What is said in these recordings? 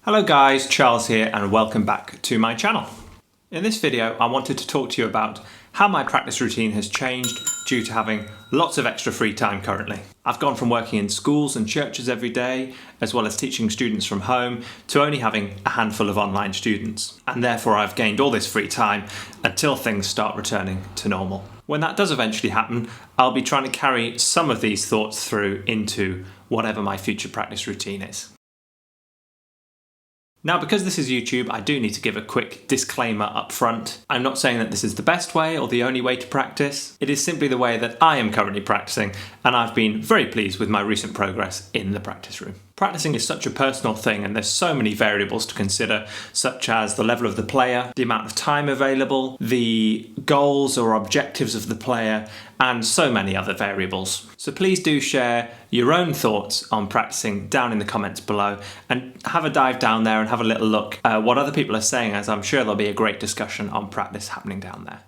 Hello guys, Charles here and welcome back to my channel. In this video I wanted to talk to you about how my practice routine has changed due to having lots of extra free time currently. I've gone from working in schools and churches every day, as well as teaching students from home, to only having a handful of online students. And therefore I've gained all this free time until things start returning to normal. When that does eventually happen, I'll be trying to carry some of these thoughts through into whatever my future practice routine is. Now, because this is YouTube, I do need to give a quick disclaimer up front. I'm not saying that this is the best way or the only way to practice. It is simply the way that I am currently practicing, and I've been very pleased with my recent progress in the practice room. Practicing is such a personal thing, and there's so many variables to consider, such as the level of the player, the amount of time available, the goals or objectives of the player, and so many other variables. So please do share your own thoughts on practicing down in the comments below, and have a dive down there and have a little look at what other people are saying, as I'm sure there'll be a great discussion on practice happening down there.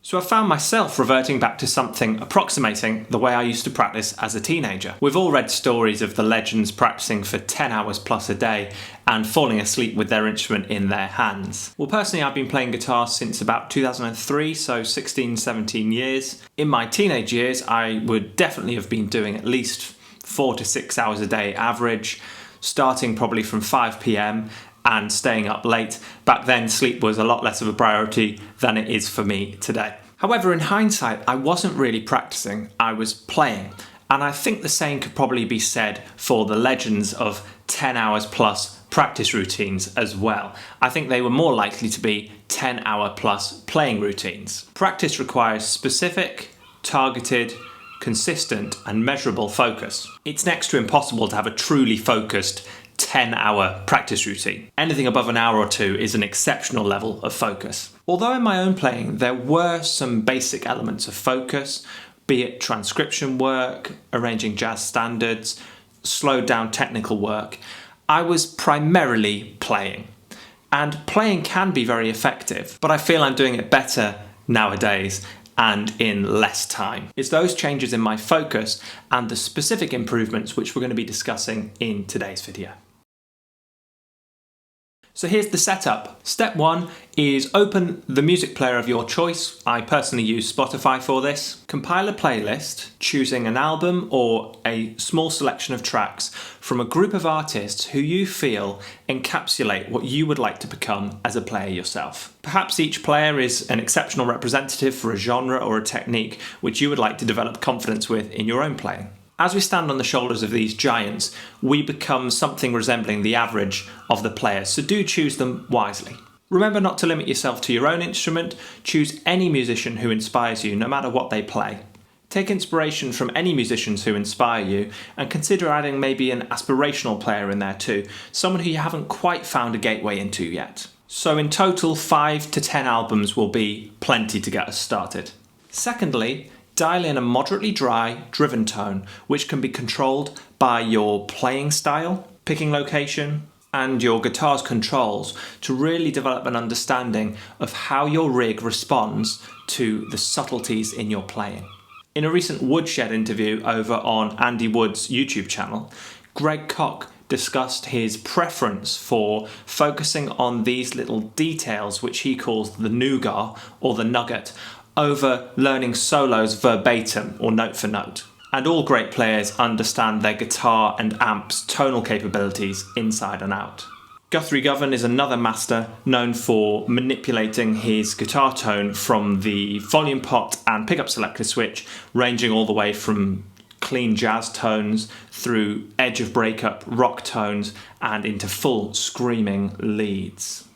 So I found myself reverting back to something approximating the way I used to practice as a teenager. We've all read stories of the legends practicing for 10 hours plus a day and falling asleep with their instrument in their hands. Well, personally, I've been playing guitar since about 2003, so 16, 17 years. In my teenage years, I would definitely have been doing at least 4 to 6 hours a day average, starting probably from 5 p.m. and staying up late. Back then, sleep was a lot less of a priority than it is for me today. However, in hindsight, I wasn't really practicing, I was playing. And I think the same could probably be said for the legends of 10 hours plus practice routines as well. I think they were more likely to be 10-hour plus playing routines. Practice requires specific, targeted, consistent and measurable focus. It's next to impossible to have a truly focused 10-hour practice routine. Anything above an hour or two is an exceptional level of focus. Although in my own playing there were some basic elements of focus, be it transcription work, arranging jazz standards, slowed down technical work, I was primarily playing. And playing can be very effective, but I feel I'm doing it better nowadays and in less time. It's those changes in my focus and the specific improvements which we're going to be discussing in today's video. So here's the setup. Step 1 is open the music player of your choice. I personally use Spotify for this. Compile a playlist, choosing an album or a small selection of tracks from a group of artists who you feel encapsulate what you would like to become as a player yourself. Perhaps each player is an exceptional representative for a genre or a technique which you would like to develop confidence with in your own playing. As we stand on the shoulders of these giants, we become something resembling the average of the players, so do choose them wisely. Remember not to limit yourself to your own instrument. Choose any musician who inspires you, no matter what they play. Take inspiration from any musicians who inspire you, and consider adding maybe an aspirational player in there too, someone who you haven't quite found a gateway into yet. So in total, 5 to 10 albums will be plenty to get us started. Secondly, dial in a moderately dry, driven tone, which can be controlled by your playing style, picking location, and your guitar's controls to really develop an understanding of how your rig responds to the subtleties in your playing. In a recent Woodshed interview over on Andy Wood's YouTube channel, Greg Koch discussed his preference for focusing on these little details, which he calls the nougat or the nugget, over learning solos verbatim or note for note. And all great players understand their guitar and amp's tonal capabilities inside and out. Guthrie Govan is another master known for manipulating his guitar tone from the volume pot and pickup selector switch, ranging all the way from clean jazz tones through edge of breakup rock tones and into full screaming leads.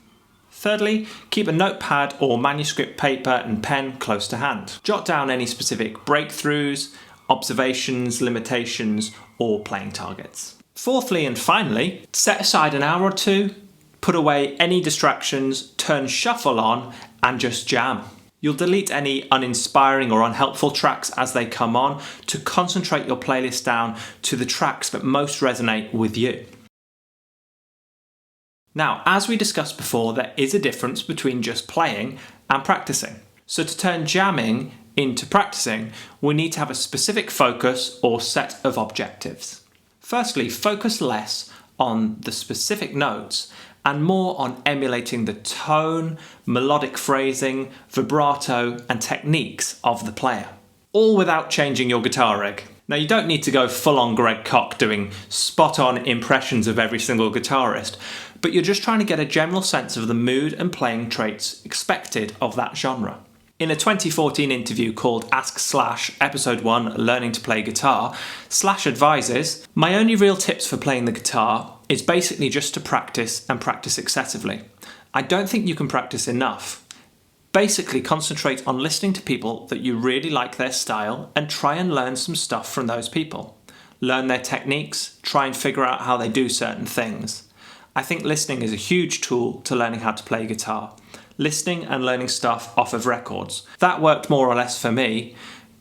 Thirdly, keep a notepad or manuscript paper and pen close to hand. Jot down any specific breakthroughs, observations, limitations, or playing targets. Fourthly and finally, set aside an hour or two, put away any distractions, turn shuffle on, and just jam. You'll delete any uninspiring or unhelpful tracks as they come on to concentrate your playlist down to the tracks that most resonate with you. Now, as we discussed before, there is a difference between just playing and practicing. So to turn jamming into practicing, we need to have a specific focus or set of objectives. Firstly, focus less on the specific notes and more on emulating the tone, melodic phrasing, vibrato, and techniques of the player. All without changing your guitar rig. Now, you don't need to go full-on Greg Koch doing spot-on impressions of every single guitarist, but you're just trying to get a general sense of the mood and playing traits expected of that genre. In a 2014 interview called Ask Slash, Episode 1, Learning to Play Guitar, Slash advises, "My only real tips for playing the guitar is basically just to practice and practice excessively. I don't think you can practice enough. Basically concentrate on listening to people that you really like their style and try and learn some stuff from those people. Learn their techniques, try and figure out how they do certain things. I think listening is a huge tool to learning how to play guitar. Listening and learning stuff off of records. That worked more or less for me.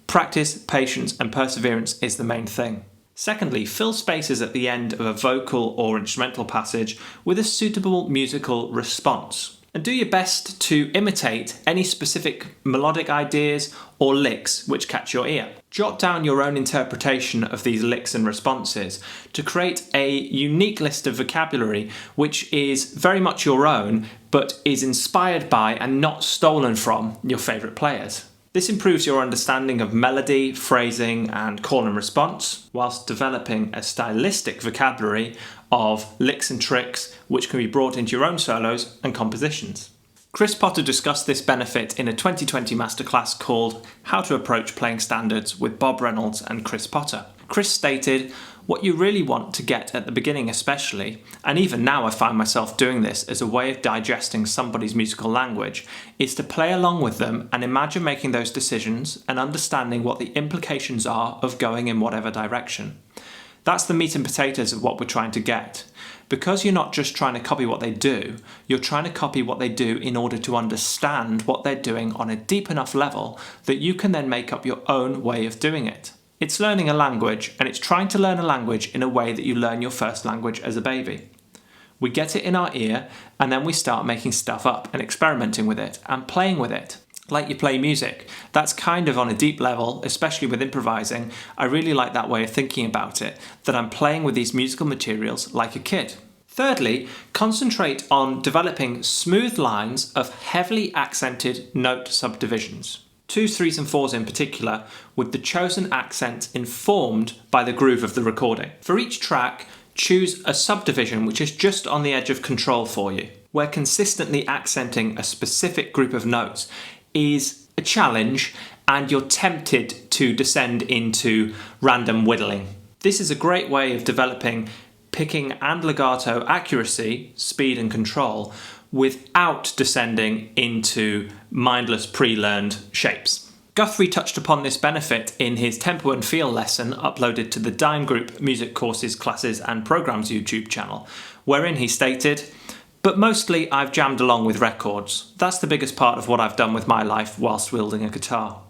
Practice, patience, and perseverance is the main thing. Secondly, fill spaces at the end of a vocal or instrumental passage with a suitable musical response. And do your best to imitate any specific melodic ideas or licks which catch your ear. Jot down your own interpretation of these licks and responses to create a unique list of vocabulary which is very much your own but is inspired by and not stolen from your favourite players. This improves your understanding of melody, phrasing and call and response, whilst developing a stylistic vocabulary of licks and tricks which can be brought into your own solos and compositions. Chris Potter discussed this benefit in a 2020 masterclass called How to Approach Playing Standards with Bob Reynolds and Chris Potter. Chris stated, "What you really want to get at the beginning especially, and even now I find myself doing this as a way of digesting somebody's musical language, is to play along with them and imagine making those decisions and understanding what the implications are of going in whatever direction. That's the meat and potatoes of what we're trying to get. Because you're not just trying to copy what they do, you're trying to copy what they do in order to understand what they're doing on a deep enough level that you can then make up your own way of doing it. It's learning a language, and it's trying to learn a language in a way that you learn your first language as a baby. We get it in our ear, and then we start making stuff up and experimenting with it and playing with it. Like you play music. That's kind of on a deep level, especially with improvising. I really like that way of thinking about it, that I'm playing with these musical materials like a kid." Thirdly, concentrate on developing smooth lines of heavily accented note subdivisions. 2s, 3s and 4s in particular, with the chosen accents informed by the groove of the recording. For each track, choose a subdivision which is just on the edge of control for you, where consistently accenting a specific group of notes is a challenge and you're tempted to descend into random whittling. This is a great way of developing picking and legato accuracy, speed and control, without descending into mindless pre-learned shapes. Guthrie touched upon this benefit in his Tempo and Feel lesson uploaded to the Dime Group Music Courses, Classes and Programs YouTube channel, wherein he stated, "But mostly I've jammed along with records. That's the biggest part of what I've done with my life whilst wielding a guitar.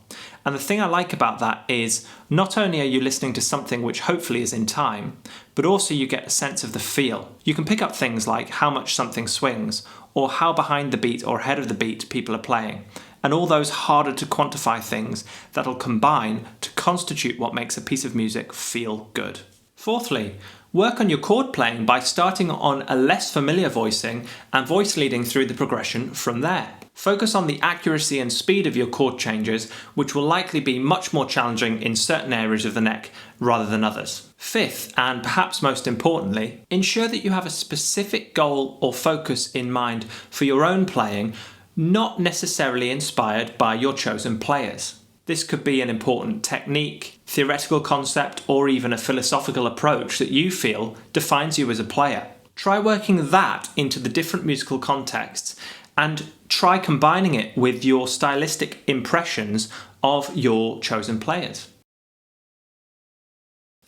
And the thing I like about that is not only are you listening to something which hopefully is in time, but also you get a sense of the feel. You can pick up things like how much something swings, or how behind the beat or ahead of the beat people are playing, and all those harder to quantify things that'll combine to constitute what makes a piece of music feel good." Fourthly, work on your chord playing by starting on a less familiar voicing and voice leading through the progression from there. Focus on the accuracy and speed of your chord changes, which will likely be much more challenging in certain areas of the neck rather than others. Fifth, and perhaps most importantly, ensure that you have a specific goal or focus in mind for your own playing, not necessarily inspired by your chosen players. This could be an important technique, theoretical concept, or even a philosophical approach that you feel defines you as a player. Try working that into the different musical contexts and try combining it with your stylistic impressions of your chosen players.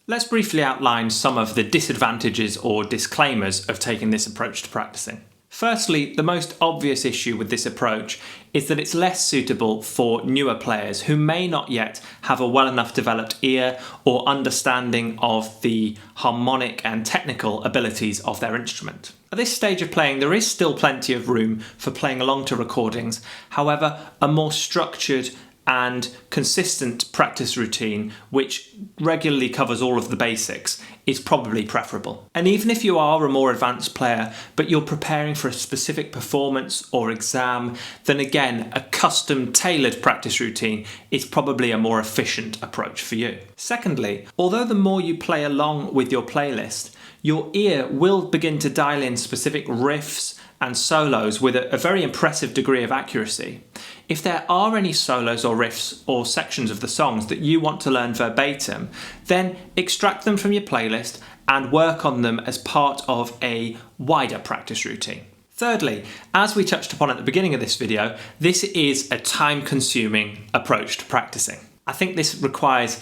Let's briefly outline some of the disadvantages or disclaimers of taking this approach to practicing. Firstly, the most obvious issue with this approach is that it's less suitable for newer players who may not yet have a well enough developed ear or understanding of the harmonic and technical abilities of their instrument. At this stage of playing, there is still plenty of room for playing along to recordings. However, a more structured and consistent practice routine, which regularly covers all of the basics, is probably preferable. And even if you are a more advanced player, but you're preparing for a specific performance or exam, then again, a custom tailored practice routine is probably a more efficient approach for you. Secondly, although the more you play along with your playlist, your ear will begin to dial in specific riffs and solos with a very impressive degree of accuracy. If there are any solos or riffs or sections of the songs that you want to learn verbatim, then extract them from your playlist and work on them as part of a wider practice routine. Thirdly, as we touched upon at the beginning of this video, this is a time-consuming approach to practicing. I think this requires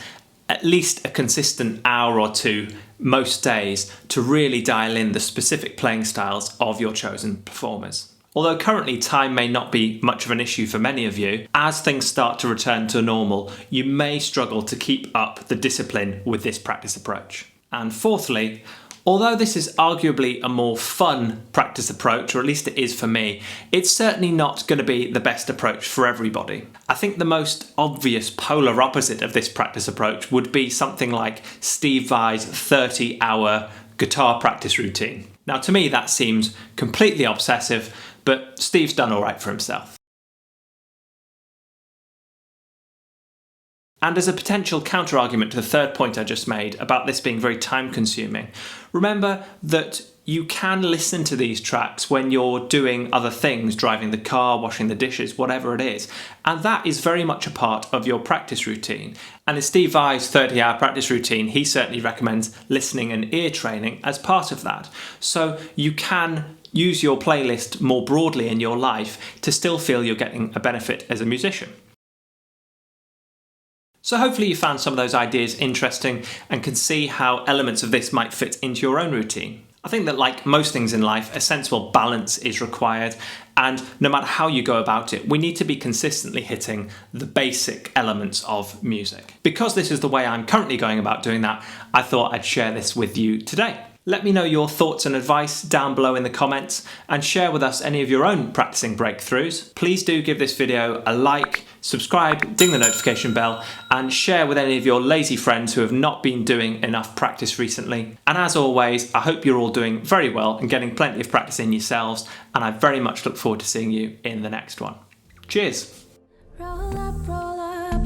at least a consistent hour or two most days to really dial in the specific playing styles of your chosen performers. Although currently time may not be much of an issue for many of you, as things start to return to normal, you may struggle to keep up the discipline with this practice approach. And fourthly, although this is arguably a more fun practice approach, or at least it is for me, it's certainly not going to be the best approach for everybody. I think the most obvious polar opposite of this practice approach would be something like Steve Vai's 30-hour guitar practice routine. Now, to me, that seems completely obsessive, but Steve's done all right for himself. And as a potential counter-argument to the third point I just made about this being very time-consuming, remember that you can listen to these tracks when you're doing other things, driving the car, washing the dishes, whatever it is. And that is very much a part of your practice routine. And in Steve Vai's 30-hour practice routine, he certainly recommends listening and ear training as part of that. So you can use your playlist more broadly in your life to still feel you're getting a benefit as a musician. So hopefully you found some of those ideas interesting and can see how elements of this might fit into your own routine. I think that, like most things in life, a sensible balance is required, and no matter how you go about it, we need to be consistently hitting the basic elements of music. Because this is the way I'm currently going about doing that, I thought I'd share this with you today. Let me know your thoughts and advice down below in the comments, and share with us any of your own practicing breakthroughs. Please do give this video a like, subscribe, ding the notification bell, and share with any of your lazy friends who have not been doing enough practice recently. And as always, I hope you're all doing very well and getting plenty of practice in yourselves, and I very much look forward to seeing you in the next one. Cheers! Roll up,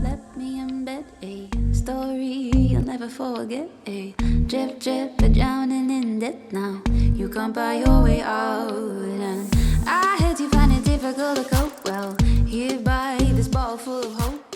let me embed a story you'll never forget. A drip, drip, but drowning in debt now. You can't buy your way out, and I heard you find it difficult to cope. Well, here by this bottle full of hope.